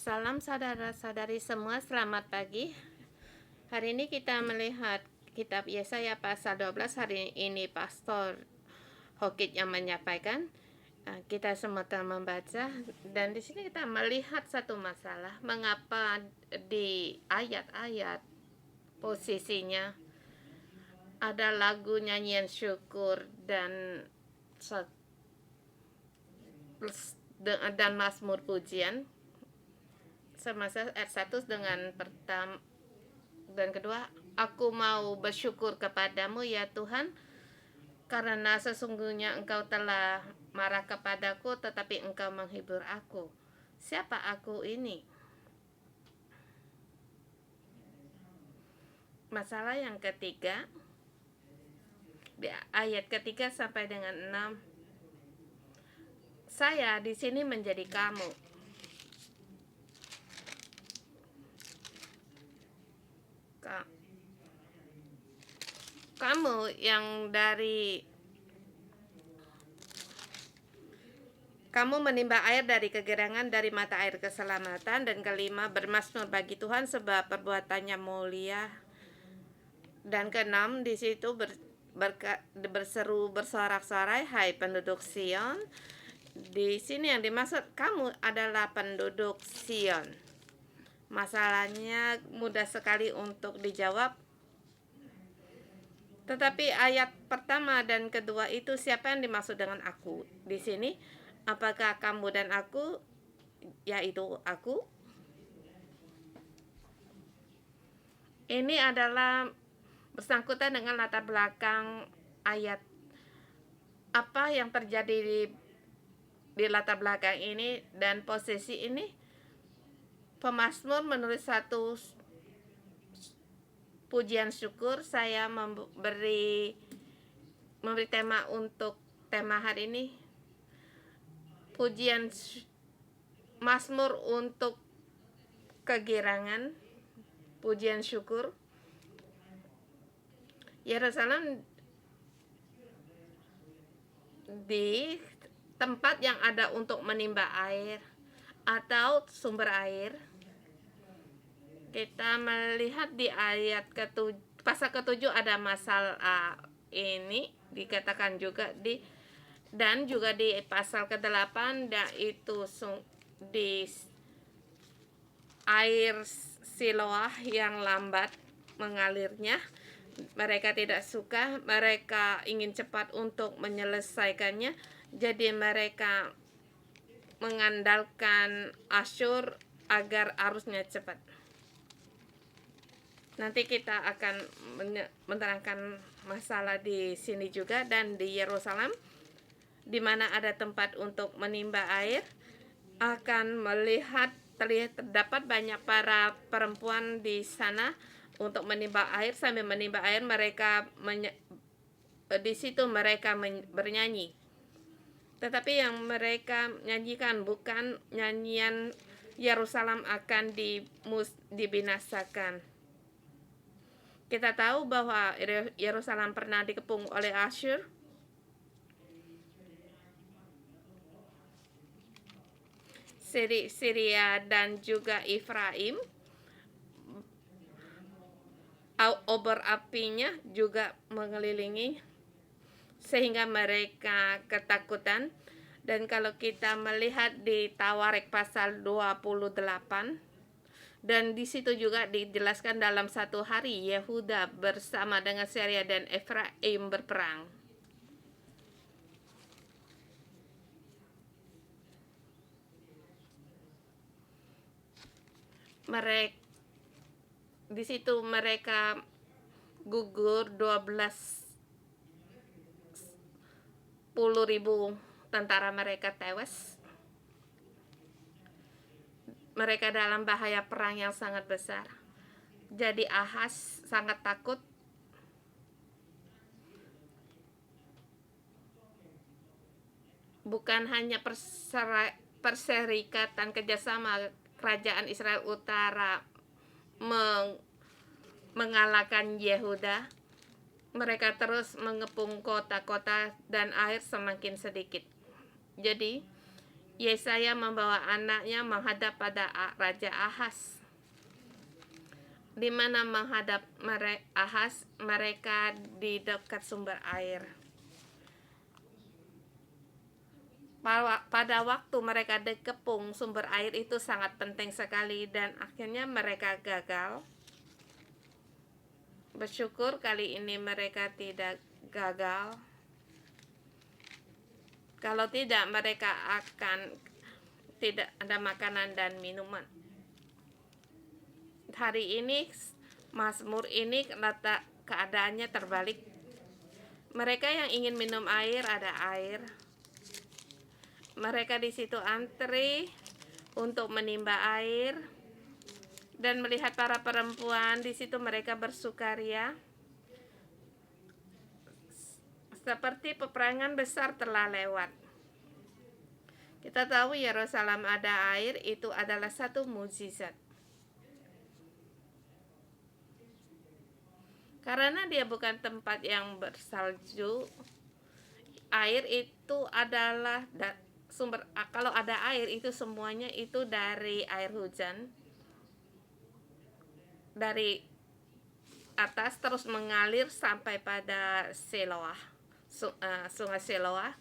Salam saudara-saudari semua, selamat pagi. Hari ini kita melihat kitab Yesaya pasal 12. Hari ini Pastor Hokit yang menyampaikan. Kita semua telah membaca dan di sini kita melihat satu masalah, mengapa di ayat-ayat posisinya ada lagu nyanyian syukur dan mazmur pujian, semasa ayat 1 dengan pertama dan kedua, aku mau bersyukur kepadamu ya Tuhan, karena sesungguhnya engkau telah marah kepadaku, tetapi engkau menghibur aku. Siapa aku ini? Masalah yang ketiga, di ayat ketiga sampai dengan 6. Saya di sini menjadi kamu. Kamu yang kamu menimba air dari kegerangan, dari mata air keselamatan. Dan kelima, bermasmur bagi Tuhan sebab perbuatannya mulia. Dan keenam, di situ berseru bersorak-sorai, hai penduduk Sion. Di sini yang dimaksud kamu adalah penduduk Sion. Masalahnya mudah sekali untuk dijawab. Tetapi ayat pertama dan kedua itu, siapa yang dimaksud dengan aku? Di sini, apakah kamu dan aku, yaitu aku? Ini adalah bersangkutan dengan latar belakang ayat. Apa yang terjadi di latar belakang ini dan posisi ini? Pemazmur menulis satu pujian syukur. Saya memberi tema untuk tema hari ini, pujian mazmur untuk kegirangan, pujian syukur. Yerusalem di tempat yang ada untuk menimba air atau sumber air. Kita melihat di ayat pasal ke-7 ada masalah ini dikatakan juga dan juga di pasal ke-8, yaitu di air Siloah yang lambat mengalirnya. Mereka tidak suka, mereka ingin cepat untuk menyelesaikannya. Jadi mereka mengandalkan Asyur agar arusnya cepat. Nanti kita akan menerangkan masalah di sini juga. Dan di Yerusalem, di mana ada tempat untuk menimba air, akan terdapat banyak para perempuan di sana untuk menimba air. Sambil menimba air, mereka di situ mereka bernyanyi. Tetapi yang mereka nyanyikan bukan nyanyian Yerusalem akan dibinasakan. Kita tahu bahwa Yerusalem pernah dikepung oleh Asyur. Syria dan juga Efraim. Obor apinya juga mengelilingi sehingga mereka ketakutan. Dan kalau kita melihat di Tawarikh pasal 28, dan di situ juga dijelaskan dalam satu hari Yehuda bersama dengan Syria dan Efraim berperang. Di situ mereka gugur, 10.000 tentara mereka tewas. Mereka dalam bahaya perang yang sangat besar. Jadi Ahaz sangat takut. Bukan hanya perserikatan kerjasama kerajaan Israel Utara mengalahkan Yehuda, mereka terus mengepung kota-kota dan air semakin sedikit. Jadi Yesaya membawa anaknya menghadap pada Raja Ahaz. Di mana menghadap Ahaz, mereka di dekat sumber air. Pada waktu mereka dikepung, sumber air itu sangat penting sekali dan akhirnya mereka gagal. Bersyukur kali ini mereka tidak gagal. Kalau tidak, mereka akan tidak ada makanan dan minuman. Hari ini Mazmur ini keadaannya terbalik. Mereka yang ingin minum air ada air. Mereka di situ antri untuk menimba air dan melihat para perempuan di situ mereka bersukaria. Seperti peperangan besar telah lewat. Kita tahu Yerusalem ada air, itu adalah satu mukjizat. Karena dia bukan tempat yang bersalju, air itu adalah sumber. Kalau ada air itu semuanya itu dari air hujan, dari atas terus mengalir sampai pada Siloah, sungai Siloah.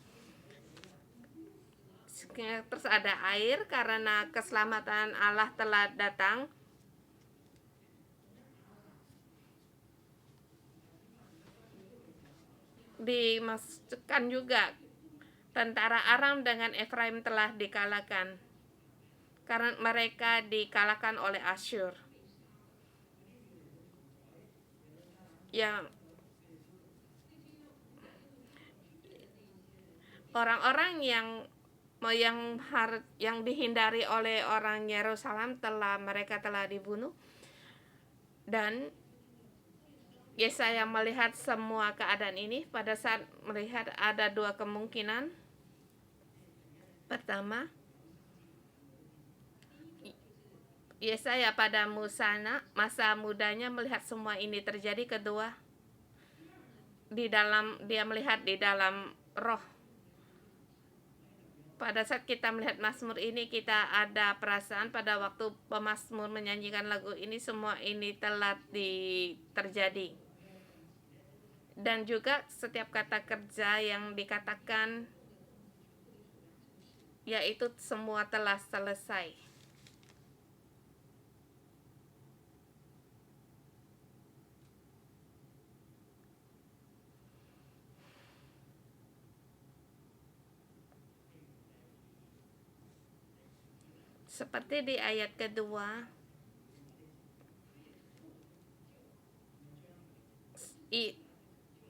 Terus ada air karena keselamatan Allah telah datang. Dimasukkan juga tentara Aram dengan Efraim telah dikalahkan karena mereka dikalahkan oleh Asyur. Yang orang-orang yang dihindari oleh orang Yerusalem mereka telah dibunuh. Dan Yesaya melihat semua keadaan ini. Pada saat melihat ada dua kemungkinan. Pertama, Yesaya pada masa mudanya melihat semua ini terjadi. Kedua, dia melihat di dalam roh. Pada saat kita melihat Mazmur ini, kita ada perasaan pada waktu pemazmur menyanyikan lagu ini, semua ini telah terjadi. Dan juga setiap kata kerja yang dikatakan, yaitu semua telah selesai. Seperti di ayat kedua,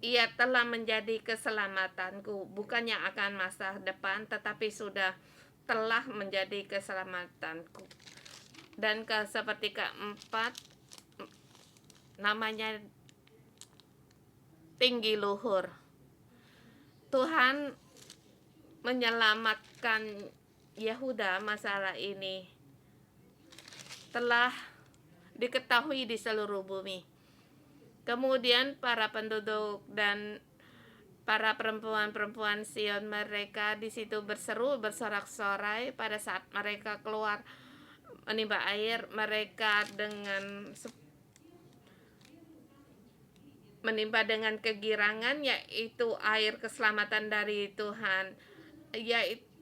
ia telah menjadi keselamatanku, bukan yang akan masa depan, tetapi sudah telah menjadi keselamatanku. Dan seperti keempat, namanya tinggi luhur. Tuhan menyelamatkan Yehuda. Masalah ini telah diketahui di seluruh bumi. Kemudian para penduduk dan para perempuan-perempuan Sion, mereka di situ berseru, bersorak-sorai pada saat mereka keluar menimba air. Mereka menimba dengan kegirangan, yaitu air keselamatan dari Tuhan, yaitu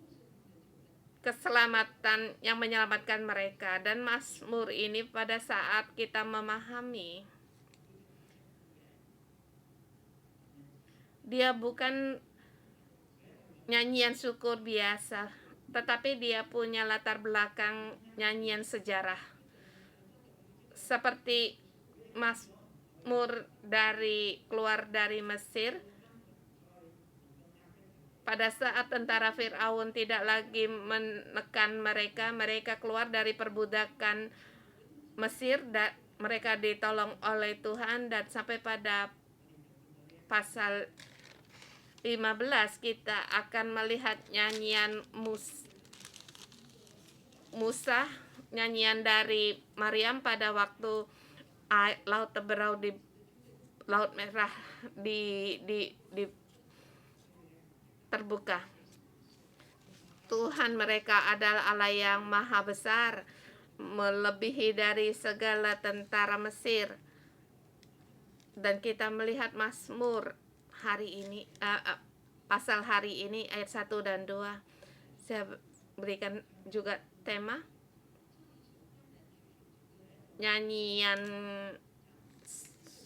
keselamatan yang menyelamatkan mereka. Dan Mazmur ini pada saat kita memahami, dia bukan nyanyian syukur biasa, tetapi dia punya latar belakang nyanyian sejarah. Seperti Mazmur keluar dari Mesir, pada saat tentara Firaun tidak lagi menekan mereka, mereka keluar dari perbudakan Mesir dan mereka ditolong oleh Tuhan. Dan sampai pada pasal 15 kita akan melihat nyanyian Musa, nyanyian dari Maryam pada waktu laut Teberau di Laut Merah di terbuka. Tuhan mereka adalah Allah yang maha besar, melebihi dari segala tentara Mesir. Dan kita melihat Mazmur hari ini, pasal hari ini ayat 1 dan 2. Saya berikan juga tema nyanyian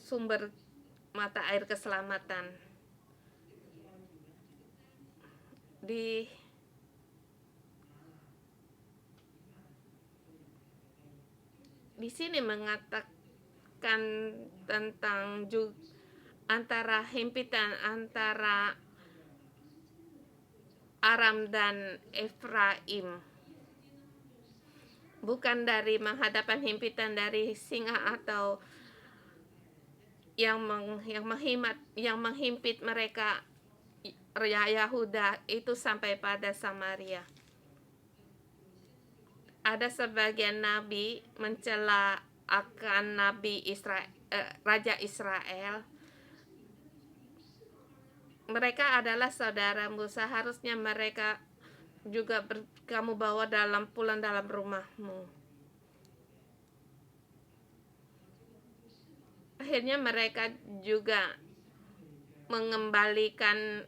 sumber mata air keselamatan. Di sini mengatakan tentang antara himpitan antara Aram dan Efraim, bukan dari menghadapan himpitan dari singa atau yang menghimpit mereka Yahuda itu sampai pada Samaria. Ada sebagian nabi mencela akan Raja Israel. Mereka adalah saudaramu, seharusnya mereka juga kamu bawa pulang dalam rumahmu. Akhirnya mereka juga mengembalikan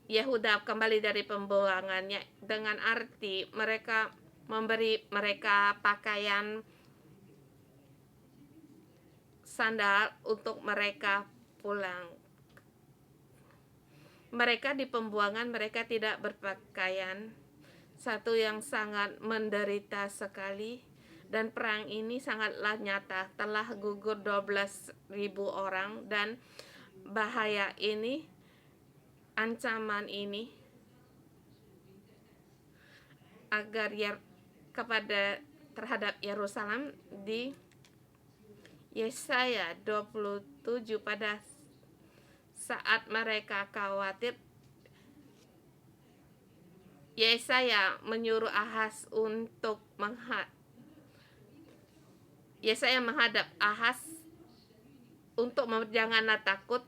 Yehuda kembali dari pembuangannya, dengan arti mereka memberi mereka pakaian sandal untuk mereka pulang. Mereka di pembuangan mereka tidak berpakaian, satu yang sangat menderita sekali. Dan perang ini sangatlah nyata, telah gugur 12.000 orang, dan bahaya ini, ancaman ini agar terhadap Yerusalem di Yesaya 27, pada saat mereka khawatir, Yesaya menyuruh Ahaz untuk menghadap Ahaz untuk janganlah takut,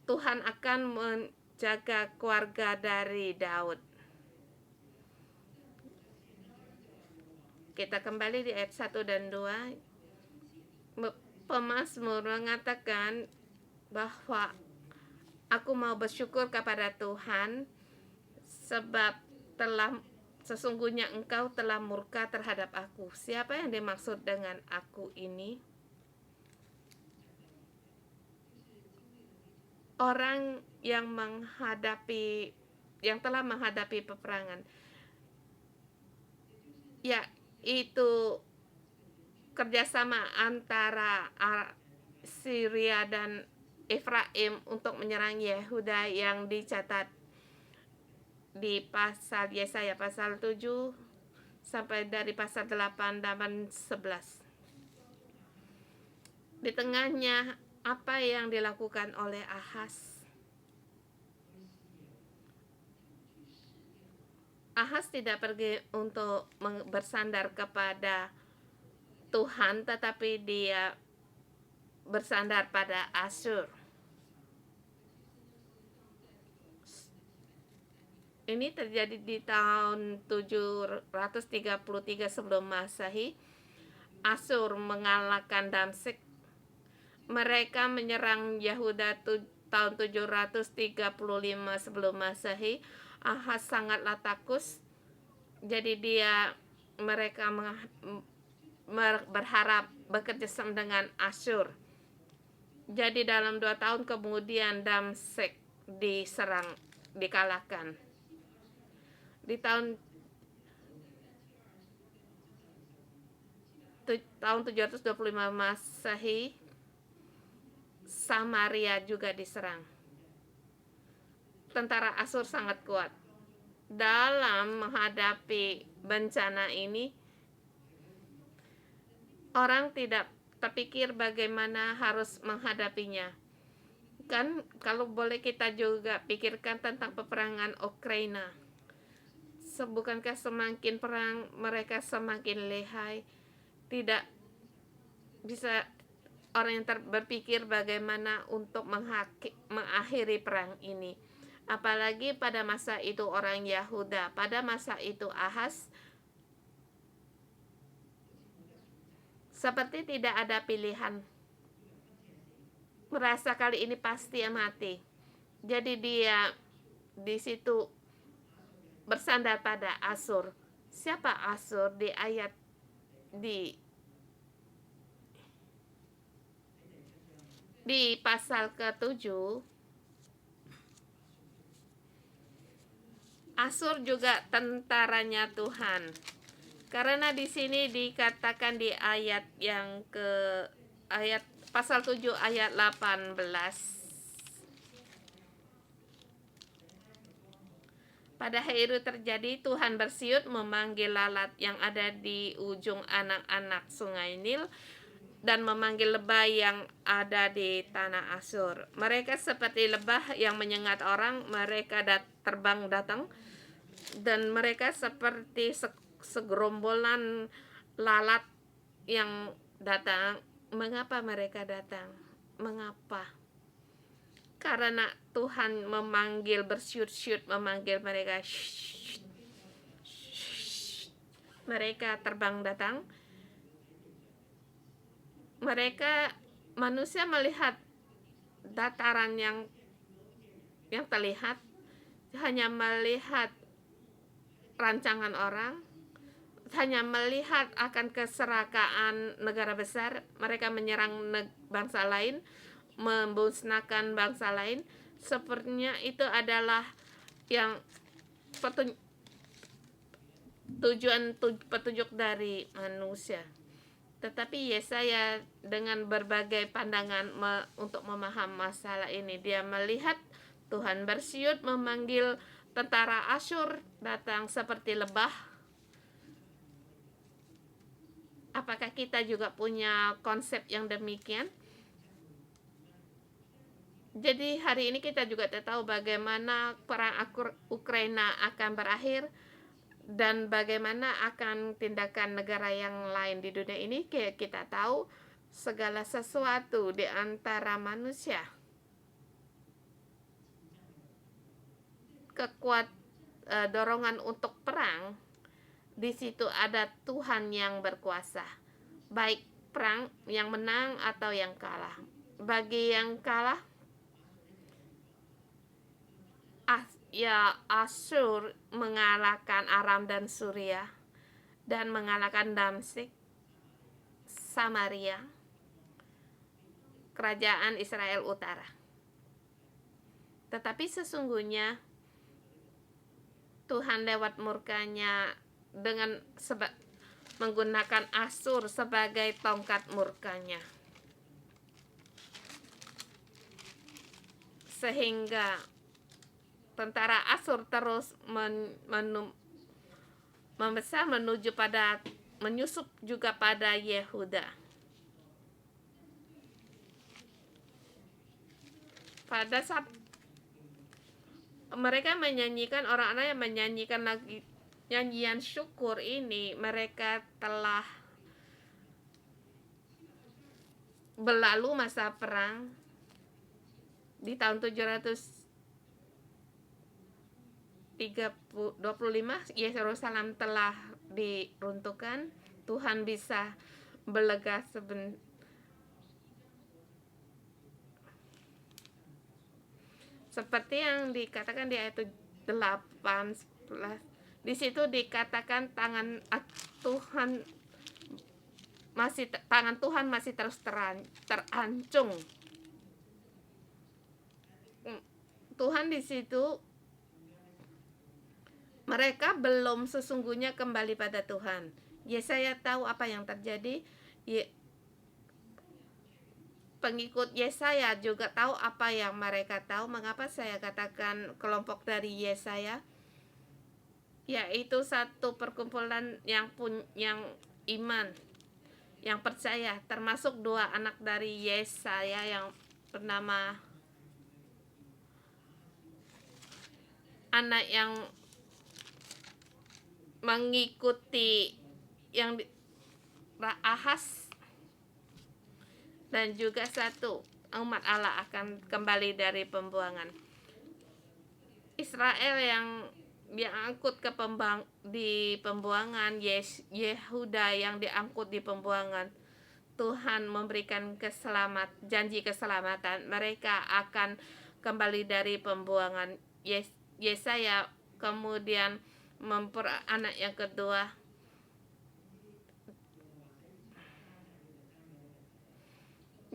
Tuhan akan menjaga keluarga dari Daud. Kita kembali di ayat 1 dan 2. Pemazmur mengatakan bahwa aku mau bersyukur kepada Tuhan sebab sesungguhnya engkau telah murka terhadap aku. Siapa yang dimaksud dengan aku ini? Orang yang telah menghadapi peperangan, yaitu kerjasama antara Syria dan Efraim untuk menyerang Yehuda yang dicatat di pasal Yesaya pasal 7 sampai dari pasal 8 dan 11. Di tengahnya apa yang dilakukan oleh Ahaz? Ahaz tidak pergi untuk bersandar kepada Tuhan, tetapi dia bersandar pada Asyur. Ini terjadi di tahun 733 sebelum Masehi. Asyur mengalahkan Damsyik. Mereka menyerang Yehuda tahun 735 sebelum Masehi. Ahaz sangatlah takut. Jadi mereka berharap bekerja sama dengan Asyur. Jadi dalam 2 tahun kemudian Damsyik dikalahkan. Di tahun 725 Masehi, Samaria juga diserang. Tentara Asyur sangat kuat. Dalam menghadapi bencana ini, orang tidak terpikir bagaimana harus menghadapinya. Kan kalau boleh kita juga pikirkan tentang peperangan Ukraina. Bukankah semakin perang mereka semakin lihai? Tidak bisa orang yang berpikir bagaimana untuk mengakhiri perang ini. Apalagi pada masa itu orang Yahuda, pada masa itu Ahaz seperti tidak ada pilihan. Merasa kali ini pasti mati. Jadi dia di situ bersandar pada Asyur. Siapa Asyur di ayat di pasal ke-7? Asyur juga tentaranya Tuhan. Karena di sini dikatakan di ayat pasal 7 ayat 18. Pada hari itu terjadi, Tuhan bersiut memanggil lalat yang ada di ujung anak-anak sungai Nil dan memanggil lebah yang ada di tanah Asyur. Mereka seperti lebah yang menyengat orang, mereka terbang datang, dan mereka seperti segerombolan lalat yang datang. Mengapa mereka datang? Mengapa? Karena Tuhan memanggil, bersyut-syut memanggil mereka. Mereka terbang datang. Manusia melihat dataran yang terlihat, hanya melihat rancangan orang, hanya melihat akan keserakaan negara besar. Mereka menyerang bangsa lain, memusnahkan bangsa lain. Sepertinya itu adalah yang petunjuk dari manusia. Tetapi Yesaya dengan berbagai pandangan untuk memahami masalah ini, dia melihat Tuhan bersiut memanggil tentara Asyur datang seperti lebah. Apakah kita juga punya konsep yang demikian? Jadi hari ini kita juga tahu bagaimana perang Ukraina akan berakhir dan bagaimana akan tindakan negara yang lain di dunia ini. Kita tahu segala sesuatu di antara manusia, dorongan untuk perang, di situ ada Tuhan yang berkuasa. Baik perang yang menang atau yang kalah. Bagi yang kalah, Asyur mengalahkan Aram dan Suria dan mengalahkan Damsyik, Samaria, kerajaan Israel Utara. Tetapi sesungguhnya Tuhan lewat murkanya dengan menggunakan Asyur sebagai tongkat murkanya, sehingga tentara Asyur terus membesar menyusup juga pada Yehuda. Pada saat mereka menyanyikan, orang-orang yang menyanyikan lagi nyanyian syukur ini, mereka telah berlalu masa perang di tahun 725. Yerusalem telah diruntuhkan. Tuhan bisa belega seperti yang dikatakan di ayat 8-11. Di situ dikatakan tangan Tuhan masih terus terancung. Tuhan di situ, mereka belum sesungguhnya kembali pada Tuhan. Yesaya tahu apa yang terjadi. Pengikut Yesaya juga tahu apa yang mereka tahu. Mengapa saya katakan kelompok dari Yesaya? Yaitu satu perkumpulan yang iman, yang percaya, termasuk dua anak dari Yesaya yang bernama anak yang mengikuti yang Ahaz, dan juga satu umat Allah akan kembali dari pembuangan. Israel yang diangkut ke di pembuangan, Yehuda yang diangkut di pembuangan. Tuhan memberikan janji keselamatan. Mereka akan kembali dari pembuangan. Yesaya kemudian anak yang kedua.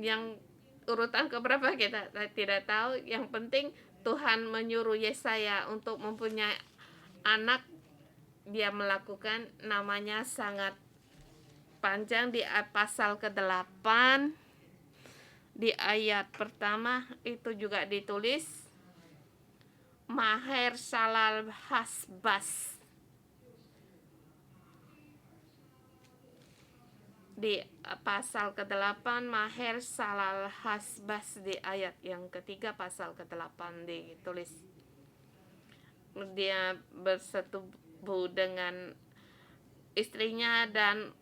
Yang urutan keberapa kita tidak tahu. Yang penting Tuhan menyuruh Yesaya untuk mempunyai anak. Dia melakukan, namanya sangat panjang di pasal ke-8 di ayat pertama itu juga ditulis Maher Shalal Hasbaz. Di pasal ke-8 Maher Shalal Hasbaz, di ayat yang ketiga pasal ke-8 ditulis dia bersetubuh dengan istrinya dan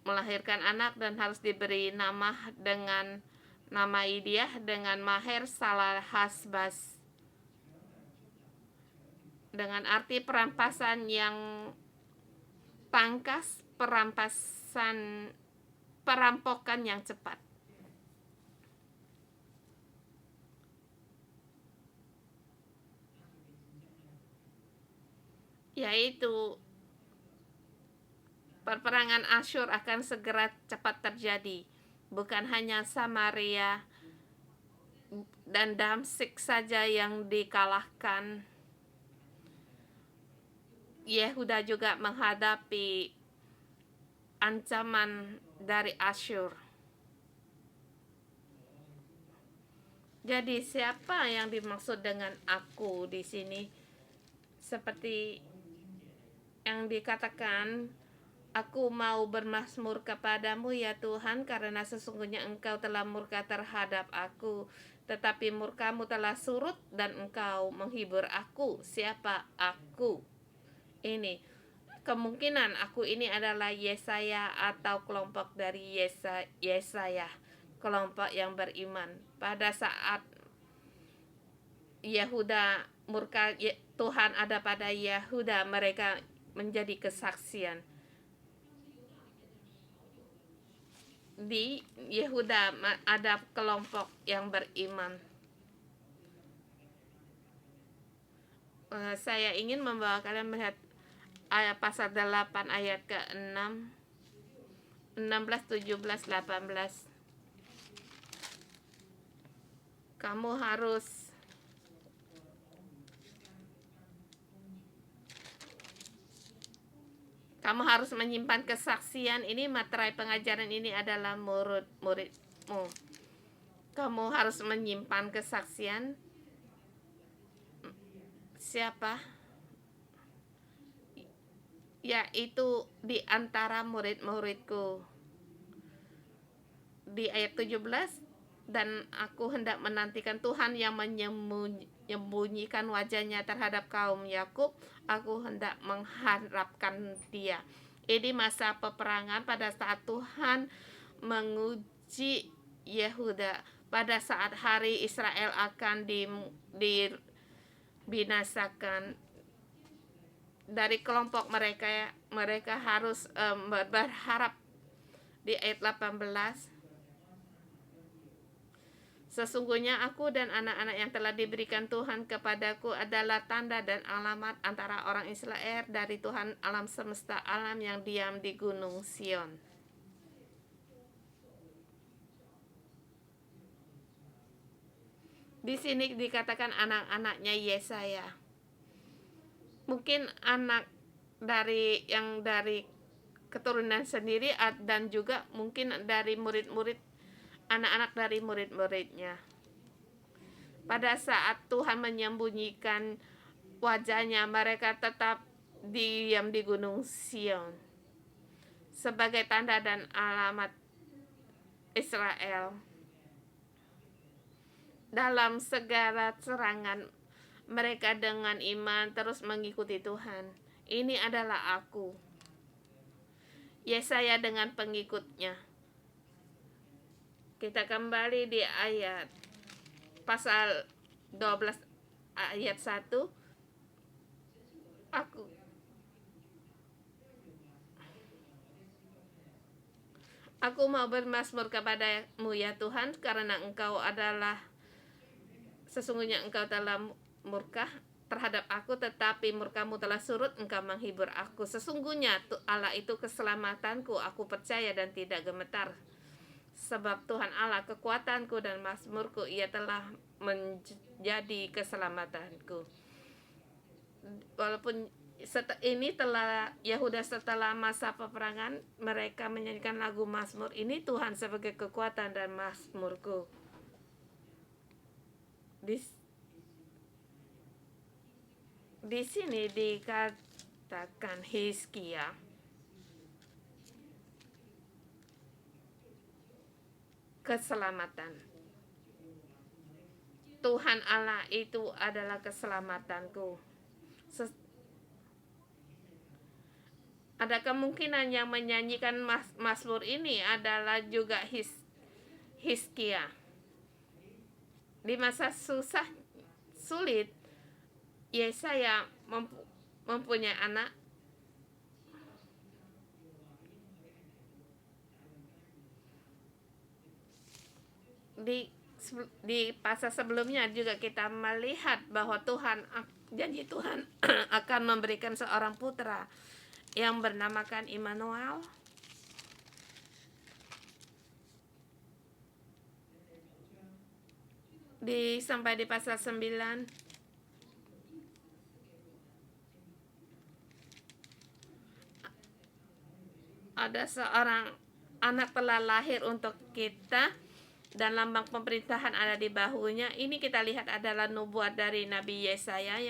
melahirkan anak dan harus diberi nama dengan nama Idiah dengan Maher Shalal Hasbaz, dengan arti perampasan yang pangkas, perampokan yang cepat. Yaitu perperangan Asyur akan segera cepat terjadi. Bukan hanya Samaria dan Damsyik saja yang dikalahkan. Yehuda juga menghadapi ancaman dari Asyur. Jadi siapa yang dimaksud dengan aku di sini? Seperti yang dikatakan, aku mau bermazmur kepadamu ya Tuhan, karena sesungguhnya engkau telah murka terhadap aku, tetapi murkamu telah surut dan engkau menghibur aku. Siapa aku? Ini kemungkinan aku ini adalah Yesaya atau kelompok dari Yesaya, kelompok yang beriman. Pada saat Yehuda murka Tuhan ada pada Yehuda, mereka menjadi kesaksian. Di Yehuda ada kelompok yang beriman. Saya ingin membawa kalian melihat ayat pasal 8 ayat ke-6, 16, 17, 18. Kamu harus menyimpan kesaksian ini. Materai pengajaran ini adalah murid-muridmu. Kamu harus menyimpan kesaksian. Siapa? Yaitu di antara murid-muridku. Di ayat 17, dan aku hendak menantikan Tuhan yang menyembunyikan wajahnya terhadap kaum Yakub. Aku hendak mengharapkan Dia. Ini masa peperangan pada saat Tuhan menguji Yehuda. Pada saat hari Israel akan dibinasakan dari kelompok mereka harus berharap. Di ayat 18, sesungguhnya aku dan anak-anak yang telah diberikan Tuhan kepadaku adalah tanda dan alamat antara orang Israel dari Tuhan alam semesta alam yang diam di gunung Sion. Di sini dikatakan anak-anaknya Yesaya. Mungkin anak dari keturunan sendiri dan juga mungkin dari anak-anak dari murid-muridnya. Pada saat Tuhan menyembunyikan wajahnya, mereka tetap diam di gunung Sion sebagai tanda dan alamat Israel. Dalam segala serangan, mereka dengan iman terus mengikuti Tuhan. Ini adalah aku. Yesaya dengan pengikutnya. Kita kembali di ayat pasal 12 ayat 1. Aku Aku mau bermazmur kepadamu ya Tuhan, karena Engkau adalah sesungguhnya Engkau telah murka terhadap aku, tetapi murkamu telah surut, Engkau menghibur aku. Sesungguhnya Allah itu keselamatanku, aku percaya dan tidak gemetar. Sebab Tuhan Allah kekuatanku dan mazmurku, Ia telah menjadi keselamatanku. Walaupun ini telah Yehuda setelah masa peperangan, mereka menyanyikan lagu mazmur ini, Tuhan sebagai kekuatan dan mazmurku. Di sini dikatakan Hizkia keselamatan. Tuhan Allah itu adalah keselamatanku. Ada kemungkinan yang menyanyikan mazmur ini adalah juga Hizkia. Di masa sulit, Yesaya mempunyai anak. Di pasal sebelumnya juga kita melihat bahwa janji Tuhan akan memberikan seorang putra yang bernamakan Immanuel. Sampai di pasal 9 ada seorang anak telah lahir untuk kita dan lambang pemerintahan ada di bahunya. Ini kita lihat adalah nubuat dari Nabi Yesaya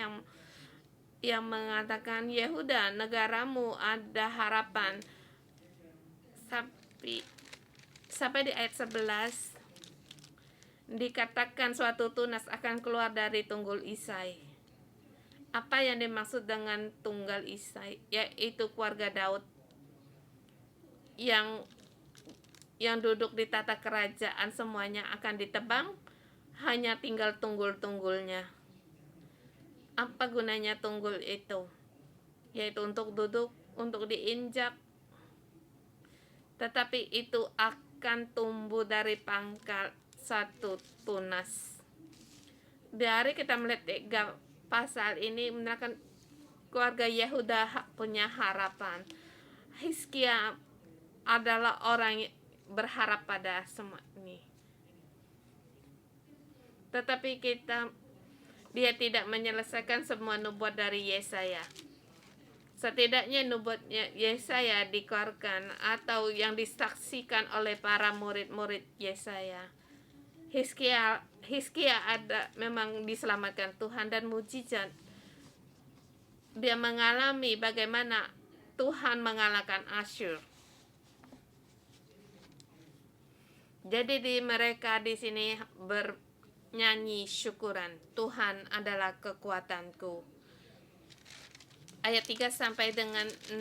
yang mengatakan, Yehuda, negaramu ada harapan. Sampai di ayat 11 dikatakan suatu tunas akan keluar dari tunggul Isai. Apa yang dimaksud dengan tunggal Isai? Yaitu keluarga Daud yang duduk di tata kerajaan, semuanya akan ditebang, hanya tinggal tunggul-tunggulnya. Apa gunanya tunggul itu? Yaitu untuk duduk, untuk diinjak. Tetapi itu akan tumbuh dari pangkal satu tunas. Dari kita melihat 3 pasal ini menerangkan keluarga Yehuda punya harapan. Hizkia adalah orang yang berharap pada semua ini. Tetapi dia tidak menyelesaikan semua nubuat dari Yesaya. Setidaknya nubuatnya Yesaya dikeluarkan atau yang disaksikan oleh para murid-murid Yesaya. Hizkia ada memang diselamatkan Tuhan dan mujizat. Dia mengalami bagaimana Tuhan mengalahkan Asyur. Jadi mereka di sini bernyanyi syukuran. Tuhan adalah kekuatanku. Ayat 3 sampai dengan 6.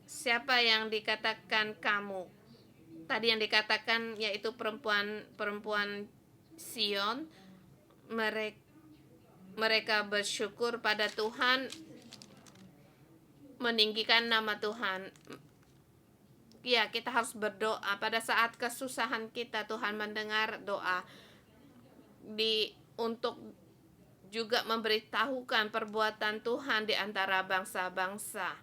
Siapa yang dikatakan kamu? Tadi yang dikatakan yaitu perempuan Sion. Mereka bersyukur pada Tuhan, meninggikan nama Tuhan. Ya, kita harus berdoa pada saat kesusahan kita. Tuhan mendengar doa untuk juga memberitahukan perbuatan Tuhan di antara bangsa-bangsa.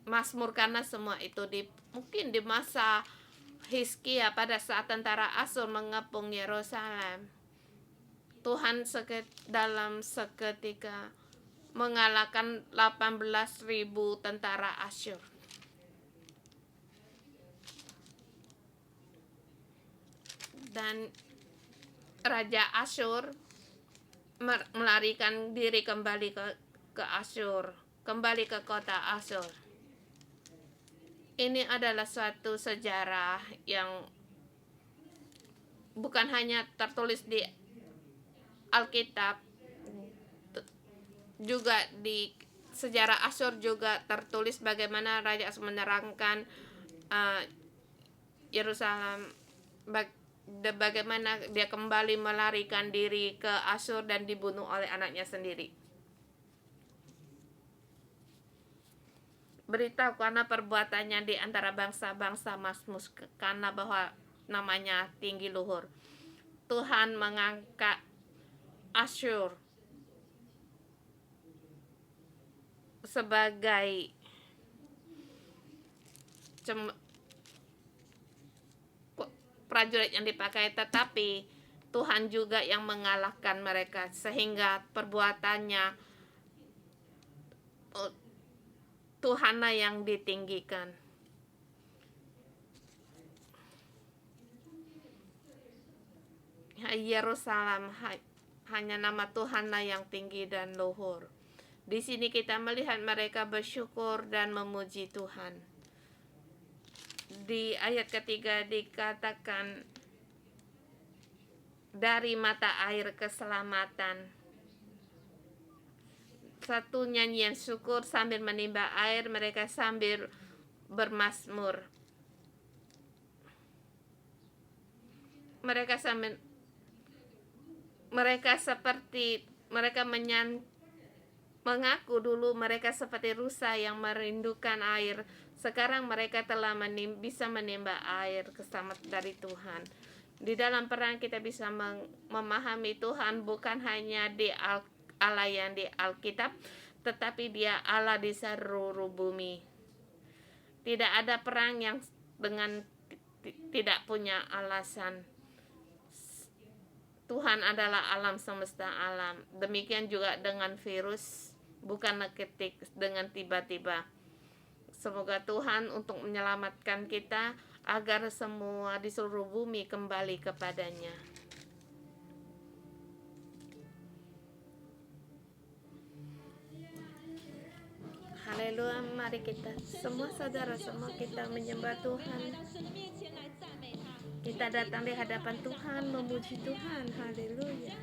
Mazmur karena semua itu mungkin di masa Hizkia pada saat tentara Asyur mengepung Yerusalem. Tuhan dalam seketika mengalahkan 18.000 tentara Asyur. Dan Raja Asyur melarikan diri kembali ke Asyur, kembali ke kota Asyur. Ini adalah suatu sejarah yang bukan hanya tertulis di Alkitab, juga di sejarah Asyur juga tertulis bagaimana Raja Asyur menerangkan Yerusalem bagaimana dia kembali melarikan diri ke Asyur dan dibunuh oleh anaknya sendiri. Beritahu karena perbuatannya di antara bangsa-bangsa Mazmus, karena bahwa namanya tinggi luhur. Tuhan mengangkat Asyur sebagai prajurit yang dipakai, tetapi Tuhan juga yang mengalahkan mereka sehingga perbuatannya Tuhanlah yang ditinggikan. Yerusalem hanya nama Tuhanlah yang tinggi dan luhur. Di sini kita melihat mereka bersyukur dan memuji Tuhan. Di ayat ketiga dikatakan dari mata air keselamatan. Satu nyanyian syukur sambil menimba air, mereka sambil bermazmur. Mereka mengaku dulu mereka seperti rusa yang merindukan air. Sekarang mereka telah bisa menimba air keselamatan dari Tuhan. Di dalam perang kita bisa memahami Tuhan bukan hanya di Allah yang di Alkitab, tetapi Dia Allah di seluruh bumi. Tidak ada perang yang dengan tidak punya alasan. Tuhan adalah alam semesta alam. Demikian juga dengan virus, bukan ketik dengan tiba-tiba. Semoga Tuhan untuk menyelamatkan kita agar semua di seluruh bumi kembali kepadanya. Haleluya, mari kita semua saudara semua kita menyembah Tuhan. Kita datang di hadapan Tuhan memuji Tuhan. Haleluya.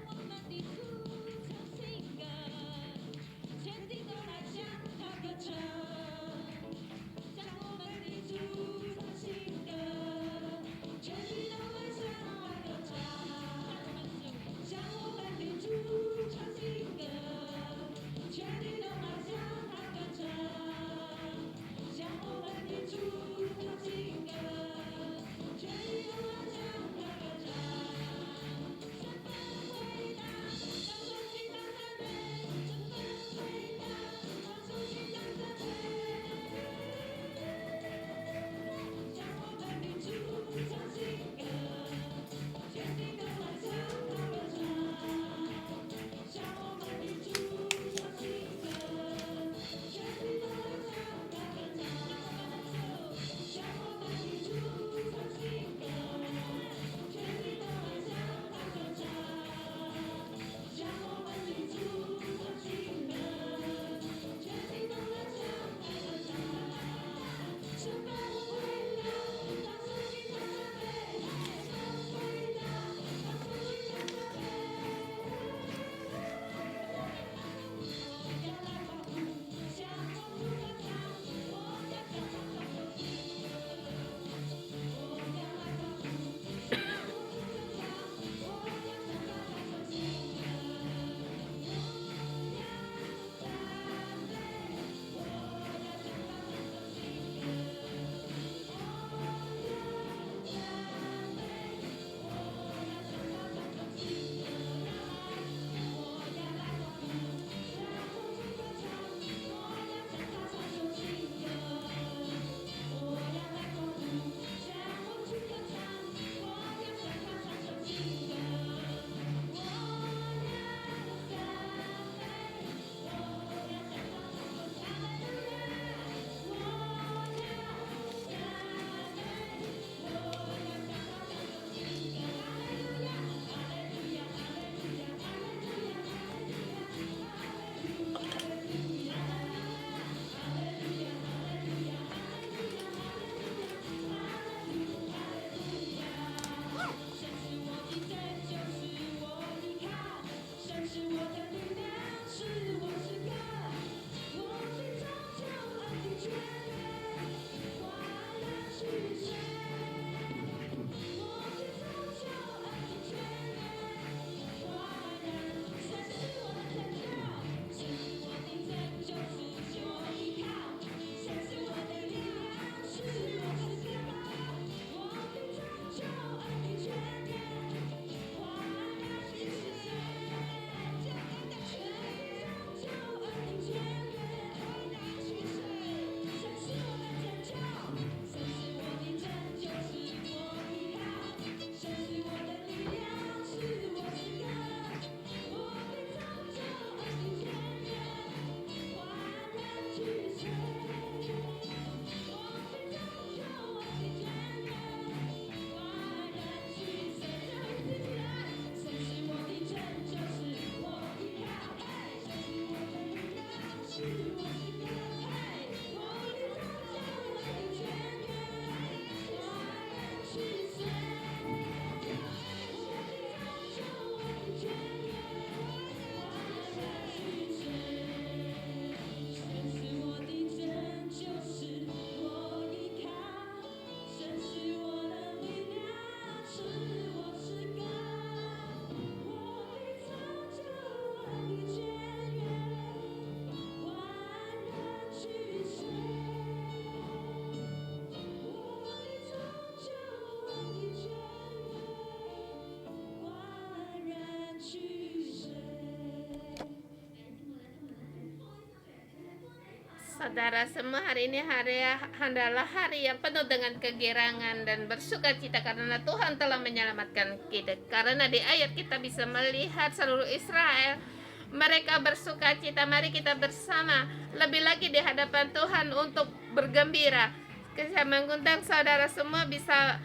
Saudara semua, hari ini adalah hari yang penuh dengan kegirangan dan bersukacita karena Tuhan telah menyelamatkan kita. Karena di ayat kita bisa melihat seluruh Israel, mereka bersukacita. Mari kita bersama lebih lagi di hadapan Tuhan untuk bergembira. Saya mengundang saudara semua bisa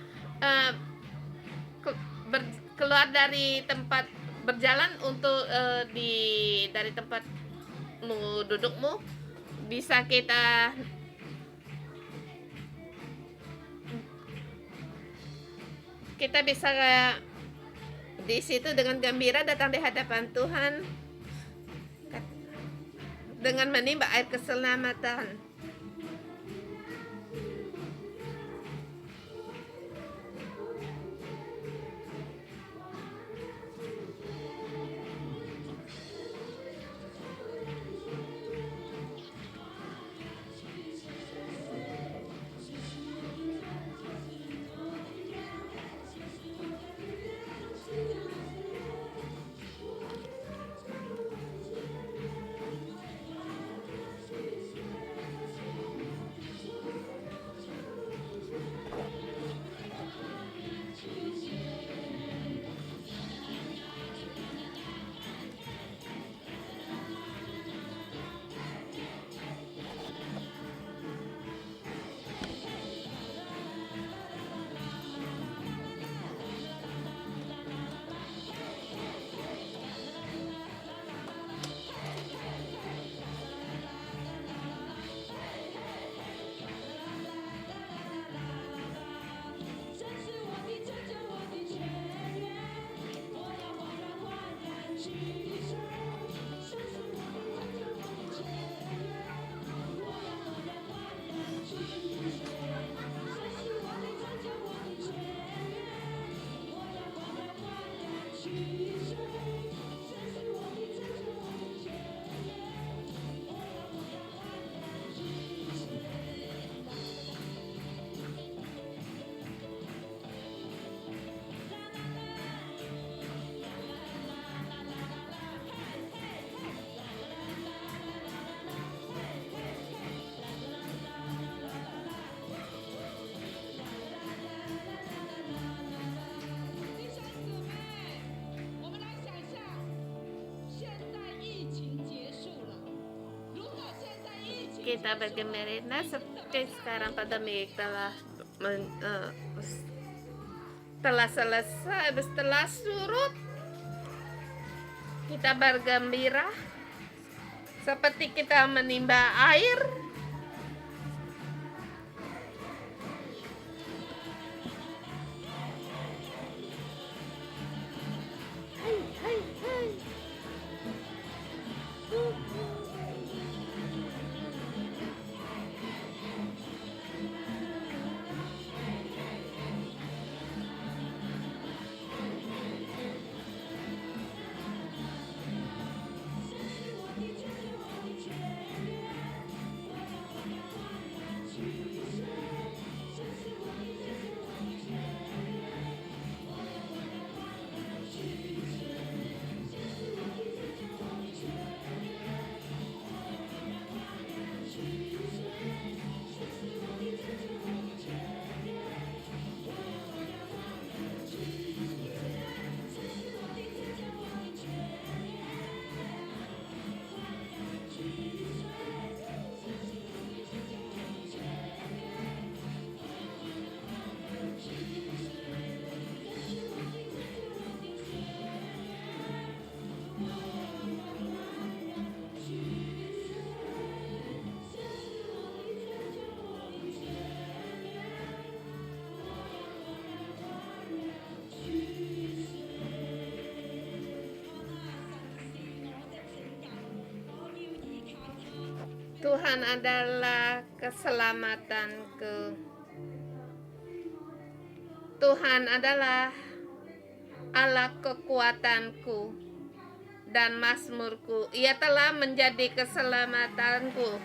keluar dari tempat berjalan untuk dari tempat dudukmu. Bisa kita bisa di situ dengan gembira datang di hadapan Tuhan dengan menimba air keselamatan. Kita bergembira seperti sekarang pandemi telah selesai, setelah surut kita bergembira seperti kita menimba air. Tuhan adalah keselamatanku. Tuhan adalah Allah kekuatanku dan mazmurku. Ia telah menjadi keselamatanku.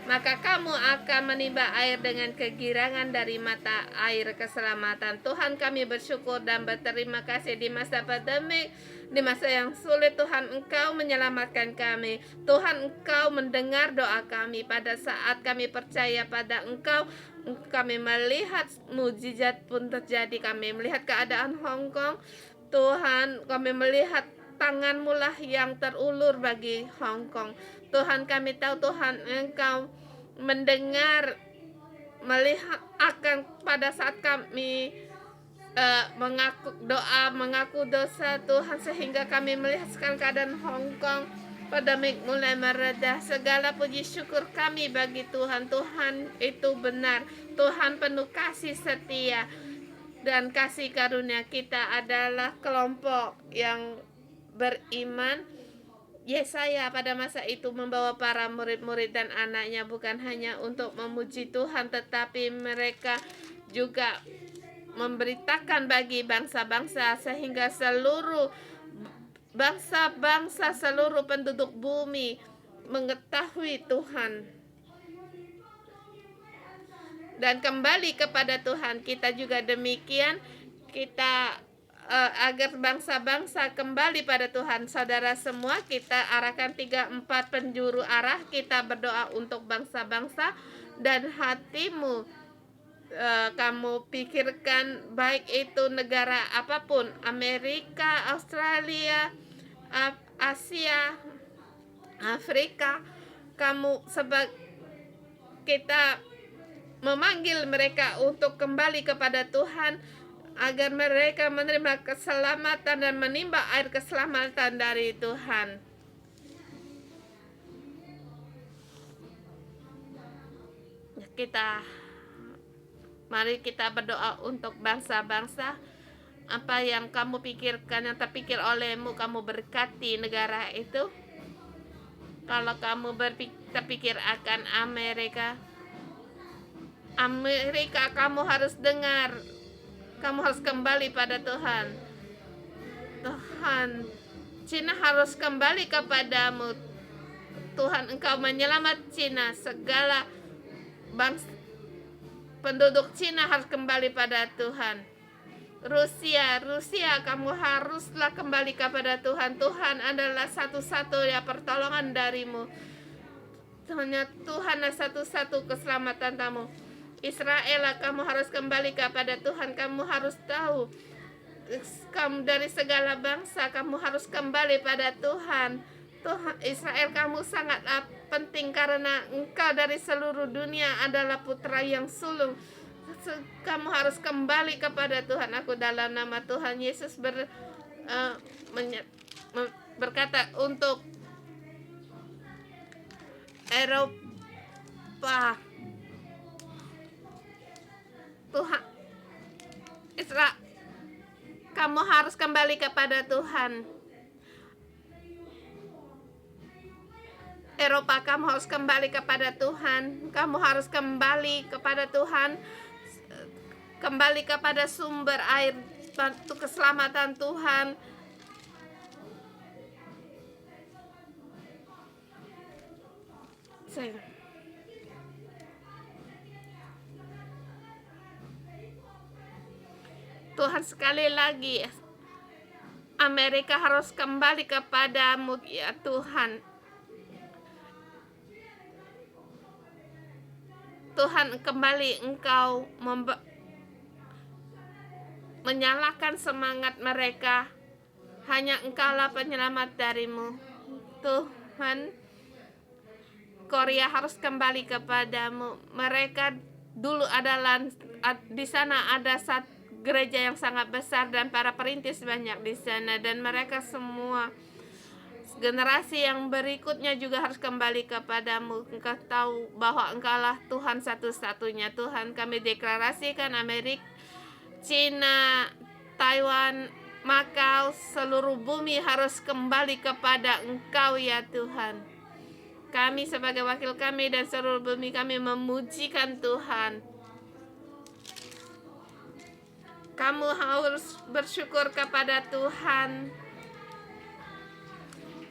maka kamu akan menimba air dengan kegirangan dari mata air keselamatan. Tuhan, kami bersyukur dan berterima kasih di masa pandemi, di masa yang sulit. Tuhan, Engkau menyelamatkan kami. Tuhan, Engkau mendengar doa kami. Pada saat kami percaya pada Engkau, kami melihat mujizat pun terjadi. Kami melihat keadaan Hong Kong. Tuhan, kami melihat tangan-Mu lah yang terulur bagi Hong Kong. Tuhan, kami tahu Tuhan Engkau mendengar, melihat akan pada saat kami mengaku doa, mengaku dosa Tuhan, sehingga kami melihat sekarang keadaan Hong Kong pandemik mulai mereda. Segala puji syukur kami bagi Tuhan. Tuhan itu benar. Tuhan penuh kasih setia dan kasih karunia. Kita adalah kelompok yang beriman. Yesaya pada masa itu membawa para murid-murid dan anaknya bukan hanya untuk memuji Tuhan, tetapi mereka juga memberitakan bagi bangsa-bangsa, sehingga seluruh bangsa-bangsa, seluruh penduduk bumi mengetahui Tuhan dan kembali kepada Tuhan. Kita juga demikian, kita agar bangsa-bangsa kembali pada Tuhan. Saudara semua, kita arahkan 3-4 penjuru arah. Kita berdoa untuk bangsa-bangsa dan hatimu. Kamu pikirkan, baik itu negara apapun, Amerika, Australia, Asia, Afrika, kita memanggil mereka untuk kembali kepada Tuhan, agar mereka menerima keselamatan dan menimba air keselamatan dari Tuhan. Mari kita berdoa untuk bangsa-bangsa. Apa yang kamu pikirkan, yang terpikir olehmu, kamu berkati negara itu. Kalau kamu terpikir akan Amerika, kamu harus dengar. Kamu harus kembali pada Tuhan. Tuhan, Cina harus kembali kepadamu. Tuhan, Engkau menyelamat Cina. Segala bangsa, penduduk Cina harus kembali pada Tuhan. Rusia, kamu haruslah kembali kepada Tuhan. Tuhan adalah satu-satunya pertolongan darimu. Hanya Tuhanlah satu-satu keselamatan kamu. Israel, kamu harus kembali kepada Tuhan. Kamu harus tahu, kamu dari segala bangsa, kamu harus kembali pada Tuhan. Tuhan Israel, kamu sangat penting karena engkau dari seluruh dunia adalah putra yang sulung. Kamu harus kembali kepada Tuhan. Aku dalam nama Tuhan Yesus berkata untuk Eropa, Tuhan Israel, kamu harus kembali kepada Tuhan. Eropa, kamu harus kembali kepada Tuhan. Kamu harus kembali kepada Tuhan. Kembali kepada sumber air untuk keselamatan Tuhan. Tuhan, sekali lagi Amerika harus kembali kepadamu ya Tuhan. Tuhan, kembali Engkau menyalakan semangat mereka. Hanya Engkaulah penyelamat darimu. Tuhan, Korea harus kembali kepadamu. Mereka dulu adalah, di sana ada satu gereja yang sangat besar dan para perintis banyak di sana, dan mereka semua generasi yang berikutnya juga harus kembali kepadamu. Engkau tahu bahwa Engkaulah Tuhan satu-satunya. Tuhan, kami deklarasikan Amerika, Cina, Taiwan, Makau, seluruh bumi harus kembali kepada Engkau ya Tuhan. Kami sebagai wakil kami dan seluruh bumi kami memujikan Tuhan. Kamu harus bersyukur kepada Tuhan.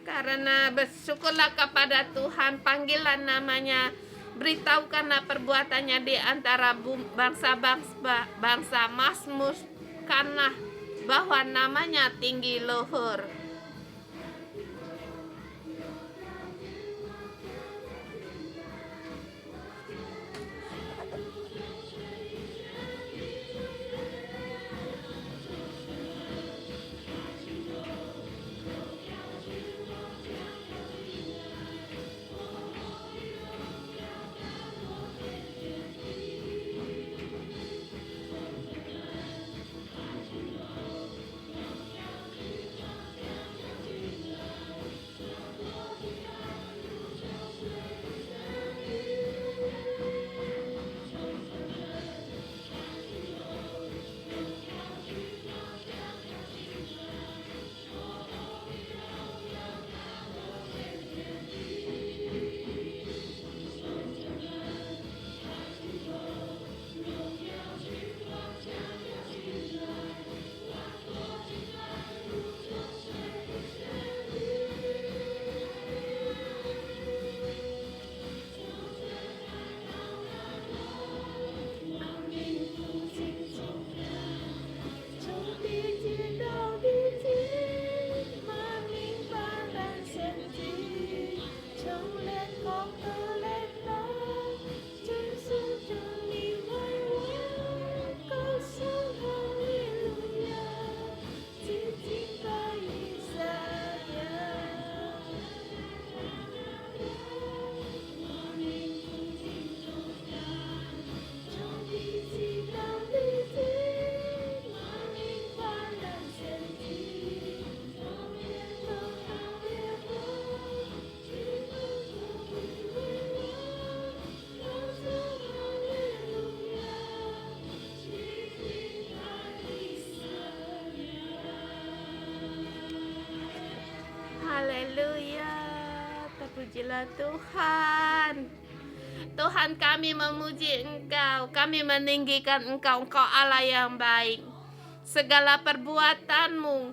Karena bersyukurlah kepada Tuhan, panggilan namanya Beritahukanlah perbuatannya di antara bangsa Mazmurkanlah bahwa namanya tinggi luhur. Haleluya, terpujilah Tuhan. Tuhan, kami memuji Engkau, kami meninggikan Engkau, Engkau Allah yang baik. Segala perbuatan-Mu,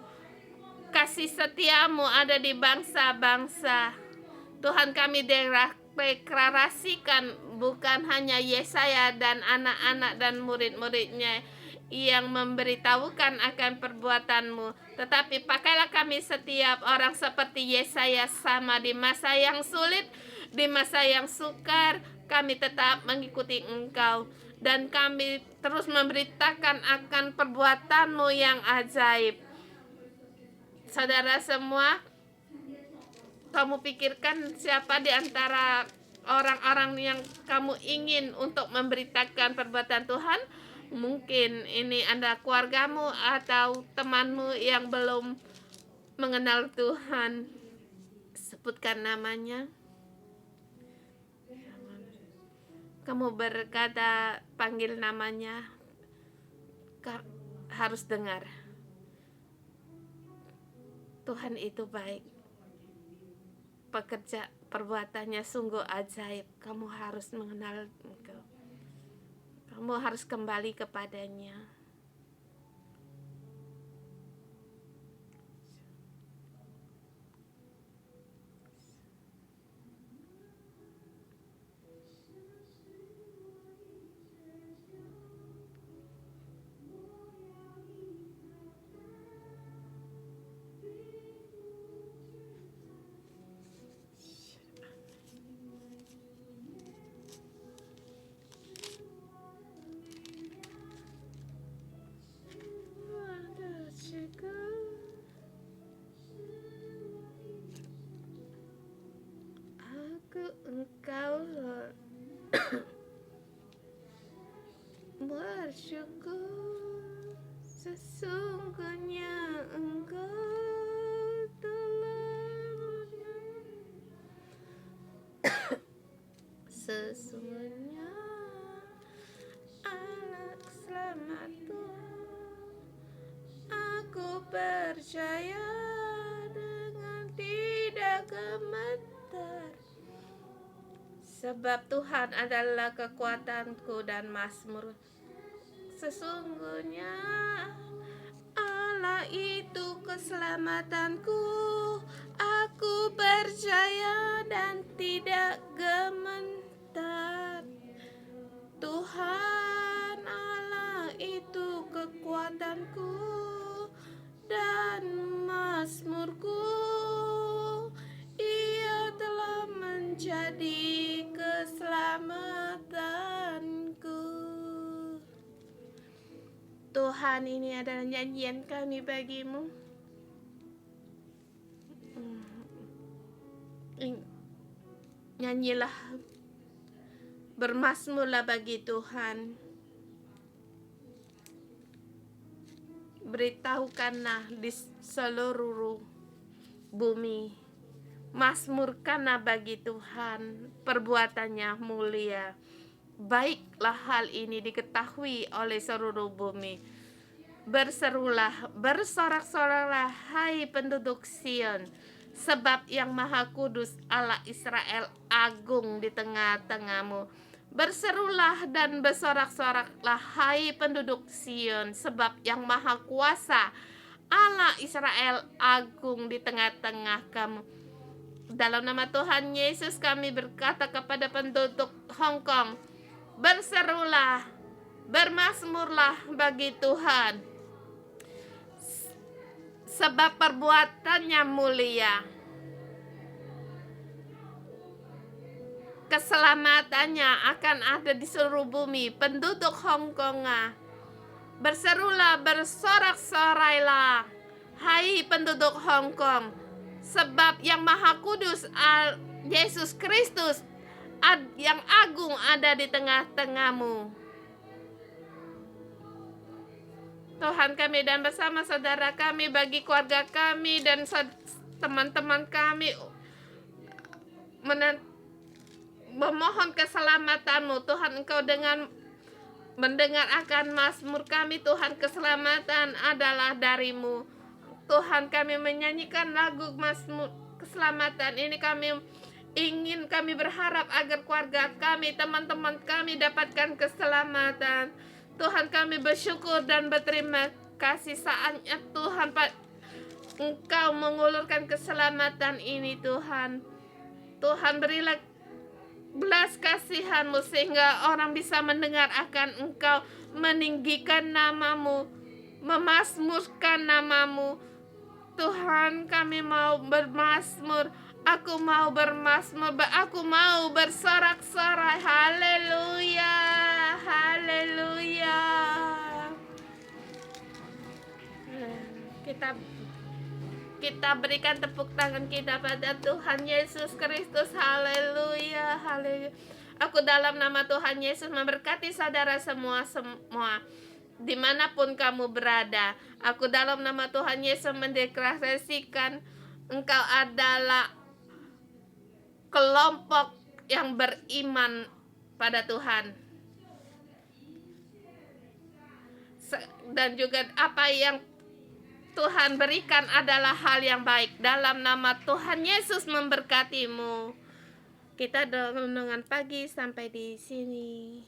kasih setiamu ada di bangsa-bangsa. Tuhan, kami deklarasikan bukan hanya Yesaya dan anak-anak dan murid-muridnya yang memberitahukan akan perbuatan-Mu, tetapi pakailah kami setiap orang seperti Yesaya, sama di masa yang sulit, di masa yang sukar, kami tetap mengikuti Engkau, dan kami terus memberitakan akan perbuatan-Mu yang ajaib. Saudara semua, kamu pikirkan siapa di antara orang-orang yang kamu ingin untuk memberitakan perbuatan Tuhan? Mungkin ini Anda, keluargamu, atau temanmu yang belum mengenal Tuhan. Sebutkan namanya. Kamu berkata, panggil namanya, harus dengar. Tuhan itu baik. Pekerja perbuatannya sungguh ajaib. Kamu harus mengenal Engkau. Kamu harus kembali kepadanya. Engkau bersyukur, sesungguhnya Engkau telah sesungguhnya anak selamatku. Aku percaya dengan tidak gemetar, sebab Tuhan adalah kekuatanku dan mazmur. Sesungguhnya Allah itu keselamatanku. Aku percaya dan tidak gemetar. keselamatan. Tuhan Allah itu kekuatanku dan mazmurku. Ia telah menjadi keselamatanku. Tuhan, ini adalah nyanyian kami bagimu. Nyanyilah, bermazmurlah bagi Tuhan. Beritahukanlah di seluruh bumi, mazmurkanlah bagi Tuhan, perbuatannya mulia. Baiklah hal ini diketahui oleh seluruh bumi. Berserulah, bersorak-soraklah hai penduduk Sion, sebab yang Maha Kudus Allah Israel agung di tengah-tengahmu. Berserulah dan bersorak-soraklah hai penduduk Sion, sebab yang Maha Kuasa Allah Israel agung di tengah-tengah kamu. Dalam nama Tuhan Yesus kami berkata kepada penduduk Hong Kong, berserulah, bermazmurlah bagi Tuhan, sebab perbuatannya mulia. Keselamatannya akan ada di seluruh bumi. Penduduk Hong Kong, berserulah, bersorak-sorailah hai penduduk Hong Kong, sebab yang Maha Kudus Yesus Kristus yang agung ada di tengah-tengahmu. Tuhan kami, dan bersama saudara kami, bagi keluarga kami dan teman-teman kami, memohon keselamatan-Mu. Tuhan, Engkau dengan mendengar akan mazmur kami, Tuhan, keselamatan adalah dari-Mu. Tuhan, kami menyanyikan lagu mazmur keselamatan ini, kami berharap agar keluarga kami, teman-teman kami dapatkan keselamatan. Tuhan, kami bersyukur dan berterima kasih saatnya Tuhan, Engkau mengulurkan keselamatan ini, Tuhan. Tuhan, berilah belas kasihan-Mu sehingga orang bisa mendengar akan Engkau, meninggikan nama-Mu, memazmurkan nama-Mu. Tuhan, kami mau bermazmur. Aku mau bermazmur, aku mau bersorak-sorai. Haleluya, haleluya. Kita berikan tepuk tangan kita pada Tuhan Yesus Kristus. Haleluya, haleluya. Aku dalam nama Tuhan Yesus memberkati saudara semua dimanapun kamu berada. Aku dalam nama Tuhan Yesus mendeklarasikan Engkau adalah kelompok yang beriman pada Tuhan, dan juga apa yang Tuhan berikan adalah hal yang baik. Dalam nama Tuhan Yesus memberkatimu. Kita renungan pagi sampai di sini.